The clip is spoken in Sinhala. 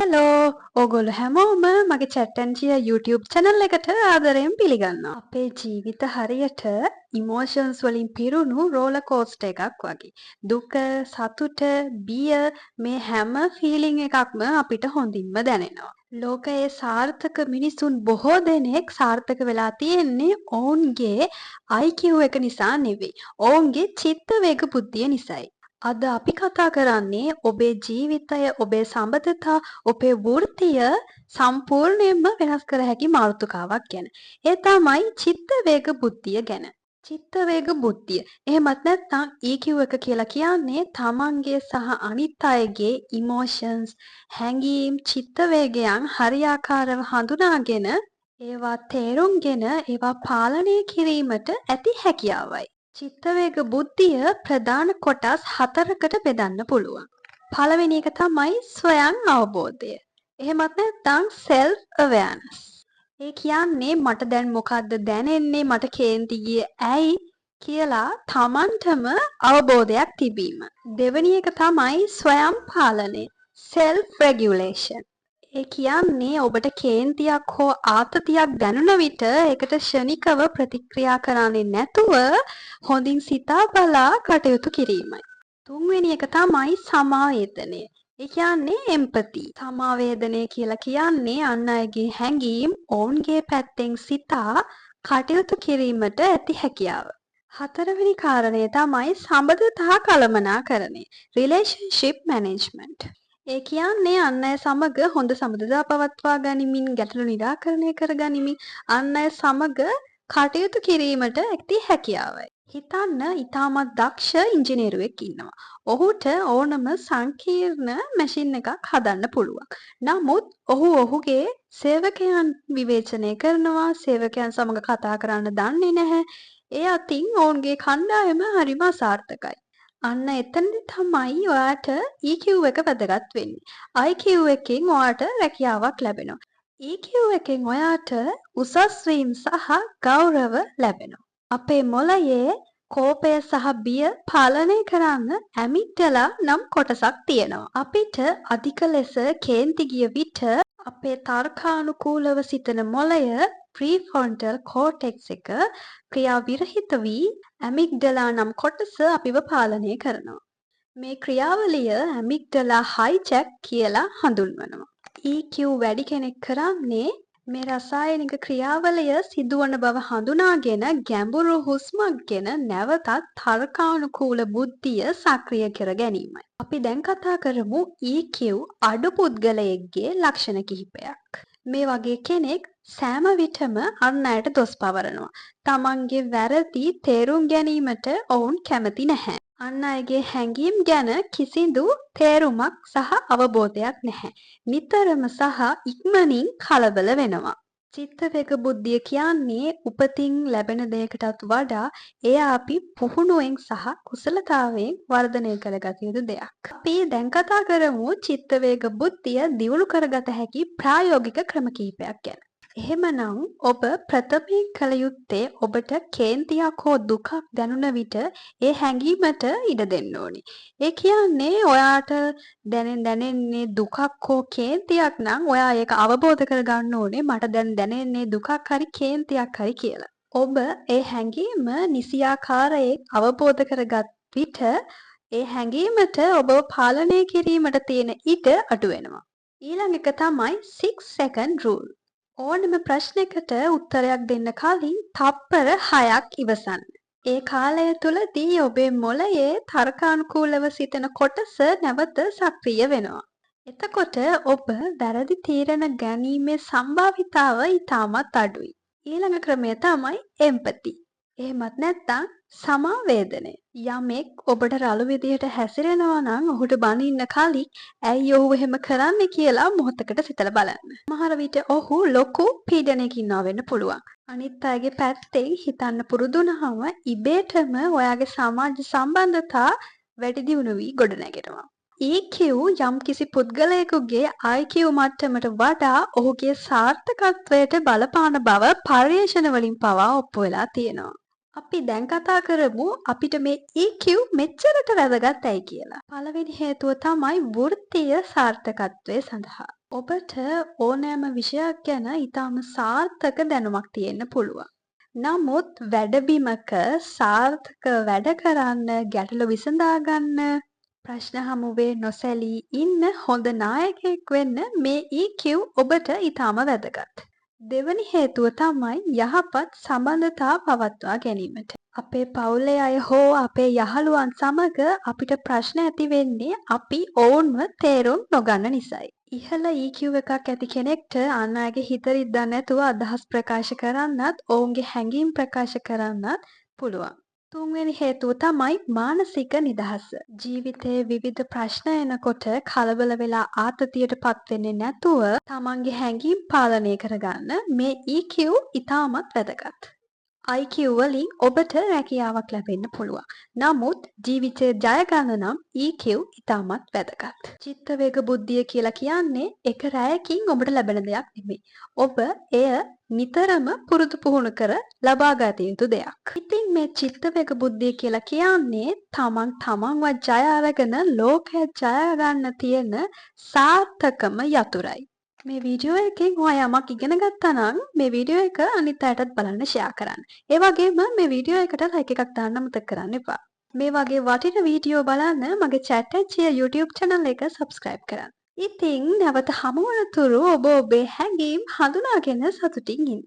හලෝ ඕගොල්ලෝ හැමෝම මගේ chat and cheer YouTube channel එකට ආදරයෙන් පිළිගන්නවා. අපේ ජීවිත හරියට emotions වලින් පිරුණු roller coaster එකක් වගේ. දුක, සතුට, බිය මේ හැම feeling එකක්ම අපිට හොඳින්ම දැනෙනවා. ලෝකයේ සාර්ථක මිනිසුන් බොහෝ දෙනෙක් සාර්ථක වෙලා තියෙන්නේ ඔවුන්ගේ IQ එක නිසා නෙවෙයි. ඔවුන්ගේ චිත්ත වේග බුද්ධිය නිසායි. අද අපි කතා කරන්නේ ඔබේ ජීවිතය, ඔබේ සම්බන්ධතා, ඔබේ වෘත්තිය සම්පූර්ණයෙන්ම වෙනස් කර හැකි මාතෘකාවක් ගැන. ඒ තමයි චිත්ත වේග බුද්ධිය ගැන. චිත්ත වේග බුද්ධිය. එහෙමත් නැත්නම් EQ එක කියලා කියන්නේ තමන්ගේ සහ අනිත් අයගේ emotions, හැඟීම්, චිත්ත වේගයන් හරියාකාරව හඳුනාගෙන ඒවා තේරුම්ගෙන ඒවා පාලනය කිරීමට ඇති හැකියාවයි. චිත්තවේග බුද්ධිය ප්‍රධාන කොටස් 4කට බෙදන්න පුළුවන්. පළවෙනි එක තමයි ස්වයං අවබෝධය. එහෙමත් නැත්නම් self awareness. ඒ කියන්නේ මට දැන් මොකද්ද දැනෙන්නේ, මට කේන්ති ගියේ ඇයි කියලා තමන්ටම අවබෝධයක් තිබීම. දෙවෙනි එක තමයි ස්වයං පාලනය, self regulation. ඒ කියන්නේ ඔබට කේන්තියක් හෝ ආතතියක් දැනුන විට ඒකට ක්ෂණිකව ප්‍රතික්‍රියා කරන්නේ නැතුව හොඳින් සිතා බලා කටයුතු කිරීමයි. තුන්වෙනි එක තමයි සමාවේදනය. ඒ කියන්නේ එම්පති. සමාවේදනය කියලා කියන්නේ අන් අයගේ හැඟීම් ඔවුන්ගේ පැත්තෙන් සිතා කටයුතු කිරීමට ඇති හැකියාව. හතරවෙනි කාරණය තමයි සම්බන්ධතා කළමනාකරණය. relationship management. ඒ කියන්නේ අන් අය සමග හොඳ සම්බන්ධතා පවත්වා ගනිමින් ගැටලු නිරාකරණය කර ගනිමින් අන් අය සමග කටයුතු කිරීමට ඇති හැකියාවයි. හිතන්න ඉතාමත් දක්ෂ ඉංජිනේරුවෙක් ඉන්නවා. ඔහුට ඕනම සංකීර්ණ මැෂින් එකක් හදන්න පුළුවන්. නමුත් ඔහු ඔහුගේ සේවකයන් විවේචනය කරනවා, සේවකයන් සමග කතා කරන්න දන්නේ නැහැ. ඒ අතින් ඔවුන්ගේ කණ්ඩායම හරිම අසාර්ථකයි. අන්න එතනදි තමයි ඔයාට EQ එක වැදගත් වෙන්නේ. IQ එකෙන් ඔයාට රැකියාවක් ලැබෙනවා. EQ එකෙන් ඔයාට උසස් වීම සහ ගෞරව ලැබෙනවා. අපේ මොළයේ කෝපය සහ බිය පාලනය කරන්න ඇමිග්ඩලා නම් කොටසක් තියෙනවා. අපිට අධික ලෙස කේන්ති ගිය විට අපේ තර්කානුකූලව සිතන මොළය ප්‍රීෆ්‍රොන්ටල් කෝටෙක්ස් එක ක්‍රියාවිරහිත වී ඇමිග්ඩලා නම් කොටස අපිව පාලනය කරනවා. මේ ක්‍රියාවලිය ඇමිග්ඩලා හයිජැක් කියලා හඳුන්වනවා. EQ වැඩි කෙනෙක් කරන්නේ මේ රසායනික ක්‍රියාවලිය සිදුවන බව හඳුනාගෙන ගැඹුරු හුස්මක් ගෙන නැවතත් තර්කානුකූල බුද්ධිය සක්‍රිය කර ගැනීමයි. අපි දැන් කතා කරමු EQ අඩු පුද්ගලයෙක්ගේ ලක්ෂණ කිහිපයක්. මේ වගේ කෙනෙක් සෑම විටම අන් අයට දොස් පවරනවා. තමන්ගේ වැරදි තේරුම් ගැනීමට ඔවුන් කැමති නැහැ. අන් අයගේ හැඟීම් ගැන කිසිදු තේරුමක් සහ අවබෝධයක් නැහැ. නිතරම සහ ඉක්මනින් කලබල වෙනවා. චිත්තවේග බුද්ධිය කියන්නේ උපතින් ලැබෙන දෙයකටත් වඩා එය අපි පුහුණුවෙන් සහ කුසලතාවයෙන් වර්ධනය කරගත යුතු දෙයක්. අපි දැන් කතා කරමු චිත්තවේග බුද්ධිය දියුණු කරගත හැකි ප්‍රායෝගික ක්‍රම කිහිපයක් ගැන. එහෙමනම් ඔබ ප්‍රථමයෙන් කළ යුත්තේ ඔබට කේන්තියක් හෝ දුකක් දැනුන විට ඒ හැඟීමට ඉඩ දෙන්න ඕනි. ඒ කියන්නේ ඔයාට දැනෙන්නේ දුකක් හෝ කේන්තියක් නම් ඔයා ඒක අවබෝධ කරගන්න ඕනේ මට දැන් දැනෙන්නේ දුකක් හරි කේන්තියක් හරි කියලා. ඔබ ඒ හැඟීම නිසියාකාරයෙන් අවබෝධ කරගත් විට ඒ හැඟීමට ඔබව පාලනය කිරීමට තියෙන ඉඩ අඩු වෙනවා. ඊළඟ එක තමයි 6 second rule. ඕනම ප්‍රශ්නයකට උත්තරයක් දෙන්න කලින් තප්පර 6ක් ඉවසන්න. ඒ කාලය තුලදී ඔබේ මොළයේ තර්කානුකූලව සිතන කොටස නැවත සක්‍රිය වෙනවා. එතකොට ඔබ වැරදි තීරණ ගැනීමේ සම්භාවිතාව ඉතාමත් අඩුයි. ඊළඟ ක්‍රමය තමයි එම්පති. එහෙමත් නැත්නම් සමාවේදනය. යමෙක් ඔබට රළු විදියට හැසිරෙනවා නම් ඔහුට බනින්න කලින් ඇයි ඔහු එහෙම කරන්නේ කියලා මොහොතකට සිතලා බලන්න. සමහර විට ඔහු ලොකු පීඩනයකින් ඉන්නවා වෙන්න පුළුවන්. අනිත් අයගේ පැත්තෙන් හිතන්න පුරුදු වුණාම ඉබේටම ඔයාගේ සමාජ සම්බන්ධතා වැඩි දියුණු වී ගොඩනැගෙනවා. EQ යම් කිසි පුද්ගලයෙකුගේ IQ මට්ටමට වඩා ඔහුගේ සාර්ථකත්වයට බලපාන බව පර්යේෂණ වලින් පවා ඔප්පු වෙලා තියෙනවා. අපි දැන් කතා කරමු අපිට මේ EQ මෙච්චරට වැදගත් ඇයි කියලා. පළවෙනි හේතුව තමයි වෘත්තීය සාර්ථකත්වය සඳහා. ඔබට ඕනෑම විෂයක් ගැන ඉතාම සාර්ථක දැනුමක් තියෙන්න පුළුවන්. නමුත් වැඩබිමක සාර්ථකව වැඩ කරන්න, ගැටලු විසඳාගන්න, ප්‍රශ්න හමුවේ නොසැලී ඉන්න හොඳ නායකයෙක් වෙන්න මේ EQ ඔබට ඉතාම වැදගත්. දෙවැනි හේතුව තමයි යහපත් සම්බන්ධතා පවත්වා ගැනීමට. අපේ පවුලේ අය හෝ අපේ යහළුවන් සමග අපිට ප්‍රශ්න ඇති වෙන්නේ අපි ඔවුන්ව තේරුම් නොගන්න නිසායි. ඉහළ EQ එකක් ඇති කෙනෙක්ට අන් අයගේ හිත රිද්දන්න නැතුව අදහස් ප්‍රකාශ කරන්නත්, ඔවුන්ගේ හැඟීම් ප්‍රකාශ කරන්නත් පුළුවන්. තුන්වෙනි හේතුව තමයි මානසික නිදහස. ජීවිතයේ විවිධ ප්‍රශ්න එනකොට කලබල වෙලා ආතතියට පත් වෙන්නේ නැතුව තමන්ගේ හැඟීම් පාලනය කරගන්න මේ EQ ඉතාමත් වැදගත්. IQ වලින් ඔබට රැකියාවක් ලැබෙන්න පුළුවන්. නමුත් ජීවිතය ජය ගන්න නම් EQ ඉතාමත් වැදගත්. චිත්ත වේග බුද්ධිය කියලා කියන්නේ එක රැයකින් ඔබට ලැබෙන දෙයක් නෙමෙයි. ඔබ එය නිතරම පුරුදු පුහුණු කර ලබා ගත යුතු දෙයක්. ඉතින් මේ චිත්ත වේග බුද්ධිය කියලා කියන්නේ තමන්ව ජය අරගෙන ලෝකය ජය ගන්න තියෙන සාර්ථකම යතුරයි. මේ වීඩියෝ එකෙන් ඔයා යමක් ඉගෙන ගත්තා නම් මේ වීඩියෝ එක අනිත් අයටත් බලන්න ෂෙයා කරන්න. ඒ වගේම මේ වීඩියෝ එකට ලයික් එකක් දාන්න අමතක කරන්න එපා. මේ වගේ වටින වීඩියෝ බලන්න මගේ chat HC YouTube channel එක subscribe කරන්න. ඉතින් නැවත හමු වන තුරු ඔබ ඔබේ හැඟීම් හඳුනාගෙන සතුටින් ඉන්න.